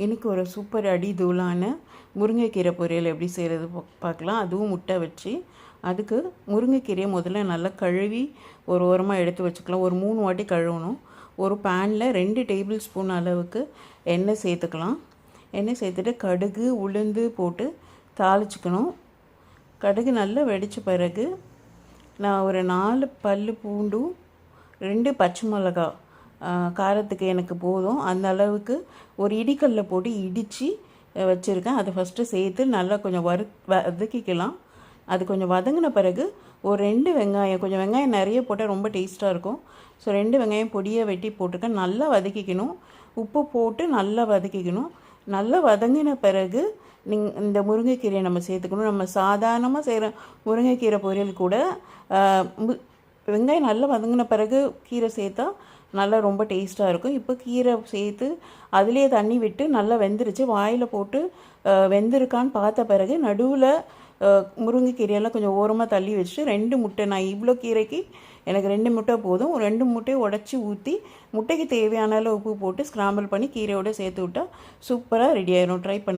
இன்றைக்கி ஒரு சூப்பர் அடி தூளான முருங்கைக்கீரை பொரியல் எப்படி செய்கிறது பார்க்கலாம். அதுவும் முட்டை வச்சு. அதுக்கு முருங்கைக்கீரையை முதல்ல நல்லா கழுவி ஒரு ஓரமாக எடுத்து வச்சுக்கலாம். ஒரு 3 வாட்டி கழுவணும். ஒரு பேனில் 2 டேபிள் ஸ்பூன் அளவுக்கு எண்ணெய் சேர்த்துக்கலாம். எண்ணெய் சேர்த்துட்டு கடுகு உளுந்து போட்டு தாளிச்சுக்கணும். கடுகு நல்லா வெடித்த பிறகு நான் ஒரு 4 பல் பூண்டும் 2 பச்சை மிளகா காரத்துக்கு எனக்கு போதும் அந்த அளவுக்கு ஒரு இடிக்கல்ல போட்டு இடித்து வச்சுருக்கேன். அதை ஃபஸ்ட்டு சேர்த்து நல்லா கொஞ்சம் வதக்கிக்கலாம். அது கொஞ்சம் வதங்கின பிறகு ஒரு 2 வெங்காயம், கொஞ்சம் வெங்காயம் நிறைய போட்டால் ரொம்ப டேஸ்ட்டாக இருக்கும். ஸோ 2 வெங்காயம் பொடியை வெட்டி போட்டுருக்கேன். நல்லா வதக்கிக்கணும். உப்பு போட்டு நல்லா வதக்கிக்கணும். நல்லா வதங்கின பிறகு இந்த முருங்கைக்கீரையை நம்ம சேர்த்துக்கணும். நம்ம சாதாரணமாக செய்கிற முருங்கைக்கீரை பொரியல் கூட வெங்காயம் நல்லா வதங்கின பிறகு கீரை சேர்த்தா நல்லா ரொம்ப டேஸ்ட்டாக இருக்கும். இப்போ கீரை சேர்த்து அதிலே தண்ணி விட்டு நல்லா வெந்துருச்சு. வாயில் போட்டு வெந்திருக்கான்னு பார்த்த பிறகு நடுவில் முருங்கைக்கீரையெல்லாம் கொஞ்சம் ஓரமாக தள்ளி வச்சுட்டு 2 முட்டை, நான் இவ்வளோ கீரைக்கு எனக்கு 2 முட்டை போதும். ஒரு 2 முட்டையை உடச்சி ஊற்றி முட்டைக்கு தேவையான அளவு உப்பு போட்டு ஸ்க்ராம்பிள் பண்ணி கீரையோடு சேர்த்து விட்டால் சூப்பராக ரெடி ஆயிரும். ட்ரை பண்ணி